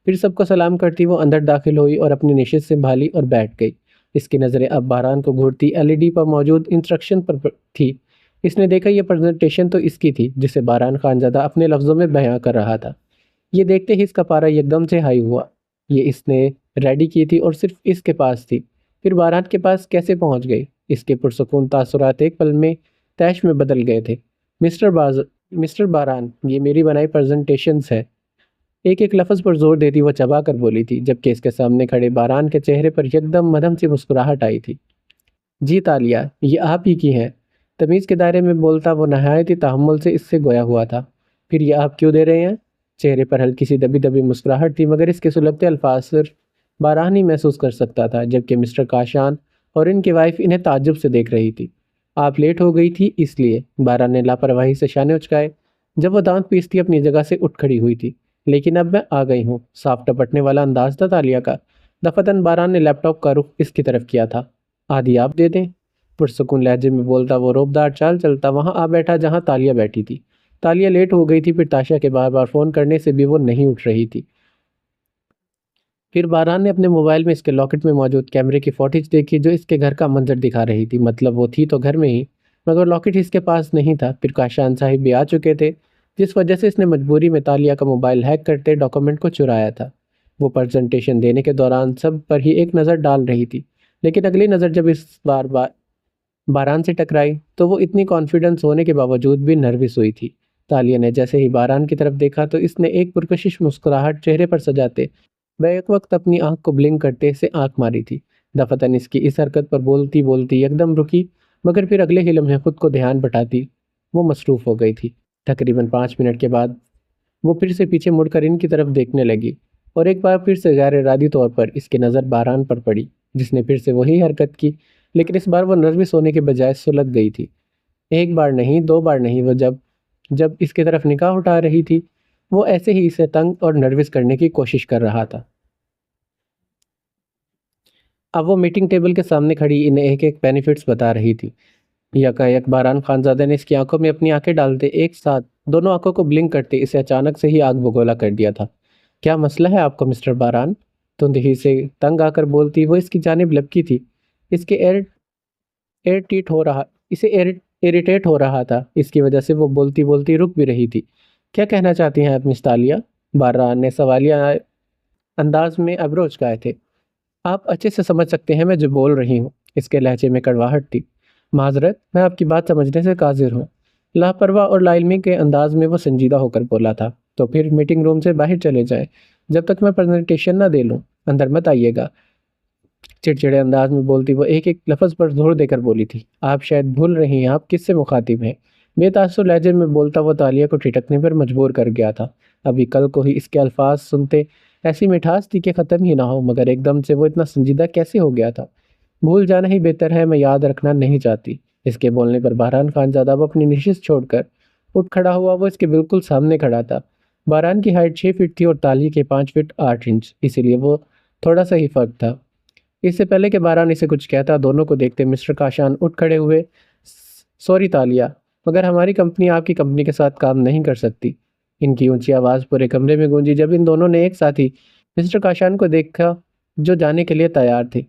फिर सबको सलाम करती वो अंदर दाखिल हुई और अपनी नशिश से भाली और बैठ गई। इसकी नज़रें अब बारान को घूरती एलईडी पर मौजूद इंस्ट्रक्शन पर थी। इसने देखा यह प्रेजेंटेशन तो इसकी थी, जिसे बारान खानज़ादा अपने लफ्ज़ों में बयां कर रहा था। ये देखते ही इसका पारा एकदम से हाई हुआ। ये इसने रेडी की थी और सिर्फ इसके पास थी। फिर बारात के पास कैसे पहुंच गई? इसके पुरसकून तासुरात एक पल में तैश में बदल गए थे। मिस्टर बाज मिस्टर बारान, ये मेरी बनाई प्रेजेंटेशंस है। एक एक लफ्ज़ पर जोर देती वो चबा कर बोली थी, जबकि इसके सामने खड़े बारान के चेहरे पर एकदम मदम सी मुस्कुराहट आई थी। जी तालिया, ये आप ही की हैं। तमीज़ के दायरे में बोलता वो नहायत ही तहम्मुल से इससे गोया हुआ था। फिर ये आप क्यों दे रहे हैं? चेहरे पर हल्की सी दबी दबी मुस्कुराहट थी, मगर इसके सुलगते अल्फाज सिर्फ बारहान ही महसूस कर सकता था, जबकि मिस्टर काशान और इनकी वाइफ इन्हें ताज्जुब से देख रही थी। आप लेट हो गई थी इसलिए, बारहान ने लापरवाही से शाने उचकाए। जब वो दांत पीसती अपनी जगह से उठ खड़ी हुई थी। लेकिन अब मैं आ गई हूँ, साफ टपटने वाला अंदाज था तालिया का। दफतन बारहान ने लैपटॉप का रुख इसकी तरफ किया था। आदि आप दे दें। पुरसकून लहजे में बोलता वो रोबदार चाल चलता वहां आ बैठा जहां तालिया बैठी थी। तालिया लेट हो गई थी, फिर ताशा के बार बार फोन करने से भी वो नहीं उठ रही थी। फिर बारान ने अपने मोबाइल में इसके लॉकेट में मौजूद कैमरे की फुटेज देखी, जो इसके घर का मंजर दिखा रही थी। मतलब वो थी तो घर में ही, मगर लॉकेट इसके पास नहीं था। फिर काशान साहिब भी आ चुके थे, जिस वजह से इसने मजबूरी में तालिया का मोबाइल हैक करते डॉक्यूमेंट को चुराया था। वो प्रेजेंटेशन देने के दौरान सब पर ही एक नज़र डाल रही थी, लेकिन अगली नज़र जब इस बार बारान से टकराई तो वो इतनी कॉन्फिडेंस होने के बावजूद भी नर्वस हुई थी। तालिया ने जैसे ही बारान की तरफ देखा तो इसने एक पुरकशिश मुस्कुराहट चेहरे पर सजाते वह एक वक्त अपनी आंख को ब्लिंक करते से आंख मारी थी। दफतन इसकी इस हरकत पर बोलती बोलती एकदम रुकी, मगर फिर अगले ही लम्हे खुद को ध्यान बटाती वो मसरूफ़ हो गई थी। तकरीबन 5 मिनट के बाद वो फिर से पीछे मुड़कर इनकी तरफ देखने लगी, और एक बार फिर से गैर इरादी तौर पर इसकी नज़र बारान पर पड़ी, जिसने फिर से वही हरकत की। लेकिन इस बार वो नर्वस होने के बजाय सुलग गई थी। एक बार नहीं, दो बार नहीं, वो जब जब इसकी तरफ निगाह उठा रही थी, वो ऐसे ही इसे तंग और नर्वस करने की कोशिश कर रहा था। अब वो मीटिंग टेबल के सामने खड़ी इन्हें एक एक बेनिफिट्स बता रही थी। यकायक बारान खानजादे ने इसकी आंखों में अपनी आंखें डालते एक साथ दोनों आंखों को ब्लिंक करते इसे अचानक से ही आग बगोला कर दिया था। क्या मसला है आपको मिस्टर बारान? धुंधही से तंग आकर बोलती वो इसकी जानिब लपकी थी। इसके एयर एयरटीट हो रहा इसे इरिटेट हो रहा था। इसकी वजह से वो बोलती बोलती रुक भी रही थी। क्या कहना चाहती हैं आप मिस तालिया? बारान ने सवालिया अंदाज में अब्रो उचकाए थे। आप अच्छे से समझ सकते हैं मैं जो बोल रही हूँ। इसके लहजे में कड़वाहट थी। माजरत, मैं आपकी बात समझने से काजिर हूँ। लापरवाह और लाइल्मी के अंदाज में वो संजीदा होकर बोला था। तो फिर मीटिंग रूम से बाहर चले जाए, जब तक मैं प्रेजेंटेशन ना दे लूँ अंदर मत आइएगा। चिड़चिड़े अंदाज में बोलती वो एक एक लफ्ज़ पर जोर देकर बोली थी। आप शायद भूल रही हैं आप किससे मुखातिब हैं। बेतासुर लहजे में बोलता वो तालिया को ठिठकने पर मजबूर कर गया था। अभी कल को ही इसके अल्फाज सुनते ऐसी मिठास थी कि ख़त्म ही ना हो, मगर एकदम से वो इतना संजीदा कैसे हो गया था। भूल जाना ही बेहतर है, मैं याद रखना नहीं चाहती। इसके बोलने पर बहरान खानज़ादा अब अपनी नशिश छोड़कर उठ खड़ा हुआ। वो इसके बिल्कुल सामने खड़ा था। बहरान की हाइट 6 फीट थी और ताली के 5 फीट 8 इंच, इसीलिए वो थोड़ा सा ही फर्क था। इससे पहले कि बारानी से कुछ कहता, दोनों को देखते मिस्टर काशान उठ खड़े हुए। सॉरी तालिया, मगर हमारी कंपनी आपकी कंपनी के साथ काम नहीं कर सकती। इनकी ऊंची आवाज़ पूरे कमरे में गूंजी जब इन दोनों ने एक साथ ही मिस्टर काशान को देखा, जो जाने के लिए तैयार थे।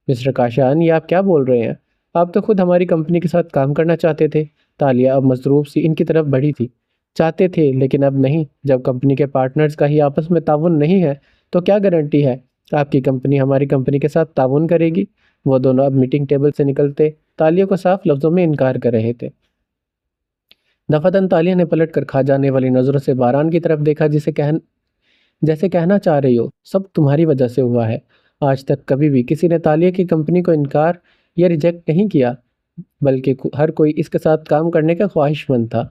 मिस्टर काशान, ये आप क्या बोल रहे हैं? आप तो खुद हमारी कंपनी के साथ काम करना चाहते थे। तालिया अब मसरूफ सी इनकी तरफ बढ़ी थी। चाहते थे, लेकिन अब नहीं। जब कंपनी के पार्टनर्स का ही आपस में ताउन नहीं है, तो क्या गारंटी है आपकी कंपनी हमारी कंपनी के साथ ताउन करेगी? वो दोनों अब मीटिंग टेबल से निकलते तालिया को साफ लफ्जों में इनकार कर रहे थे। दफातन तालिया ने पलट कर खा जाने वाली नज़रों से बारान की तरफ देखा, जैसे कहना चाह रही हो सब तुम्हारी वजह से हुआ है। आज तक कभी भी किसी ने तालिया की कंपनी को इनकार या रिजेक्ट नहीं किया, बल्कि हर कोई इसके साथ काम करने का ख्वाहिशमंद था।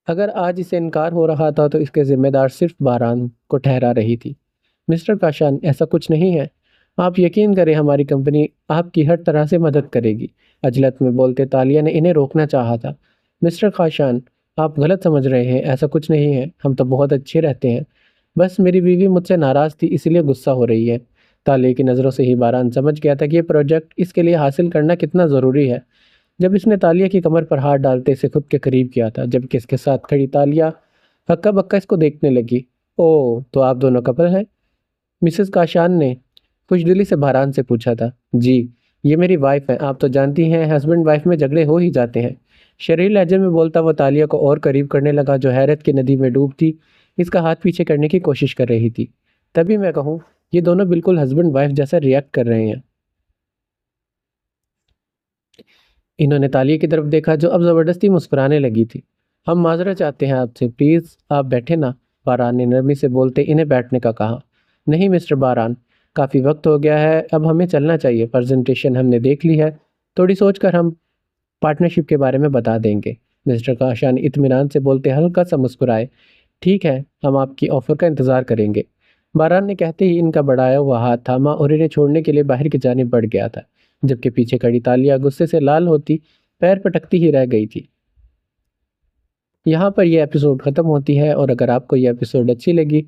अगर आज इसे इनकार हो रहा था तो इसके जिम्मेदार सिर्फ बारान को ठहरा रही थी। मिस्टर काशान, ऐसा कुछ नहीं है। आप यकीन करें, हमारी कंपनी आपकी हर तरह से मदद करेगी। अजलत में बोलते तालिया ने इन्हें रोकना चाहा था। मिस्टर काशान, आप गलत समझ रहे हैं, ऐसा कुछ नहीं है। हम तो बहुत अच्छे रहते हैं। बस मेरी बीवी मुझसे नाराज़ थी, इसलिए गुस्सा हो रही है। तालिया की नज़रों से ही बारान समझ गया था कि ये प्रोजेक्ट इसके लिए हासिल करना कितना ज़रूरी है। जब इसने तालिया की कमर पर हाथ डालते इसे खुद के करीब किया था, जबकि इसके साथ खड़ी तालिया हक्का बक्का इसको देखने लगी। ओह, तो आप दोनों कपल हैं? मिसेस काशान ने खुशदिली से बहरान से पूछा था। जी, ये मेरी वाइफ है। आप तो जानती हैं हस्बैंड वाइफ में झगड़े हो ही जाते हैं। शरीर लहजे में बोलता वो तालिया को और करीब करने लगा, जो हैरत की नदी में डूबती इसका हाथ पीछे करने की कोशिश कर रही थी। तभी मैं कहूँ, ये दोनों बिल्कुल हस्बैंड वाइफ जैसा रिएक्ट कर रहे हैं। इन्होंने तालिया की तरफ देखा, जो अब ज़बरदस्ती मुस्कुराने लगी थी। हम माजरत चाहते हैं आपसे, प्लीज़ आप बैठे ना। बारान ने नरमी से बोलते इन्हें बैठने का कहा। नहीं मिस्टर बारान, काफ़ी वक्त हो गया है, अब हमें चलना चाहिए। प्रेजेंटेशन हमने देख ली है, थोड़ी सोचकर हम पार्टनरशिप के बारे में बता देंगे। मिस्टर काशान इत्मीनान से बोलते हल्का सा मुस्कुराए। ठीक है, हम आपकी ऑफ़र का इंतज़ार करेंगे। बारान ने कहते ही इनका बढ़ाया हुआ हाथ थामा और इन्हें छोड़ने के लिए बाहर की जानिब बढ़ गया था, जबकि पीछे खड़ी तालिया गुस्से से लाल होती पैर पटकती ही रह गई थी। यहाँ पर यह एपिसोड ख़त्म होती है, और अगर आपको यह एपिसोड अच्छी लगी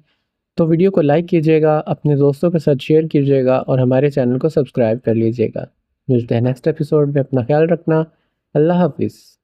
तो वीडियो को लाइक कीजिएगा, अपने दोस्तों के साथ शेयर कीजिएगा और हमारे चैनल को सब्सक्राइब कर लीजिएगा। मिलते हैं नेक्स्ट एपिसोड में, अपना ख्याल रखना। अल्लाह हाफिज़।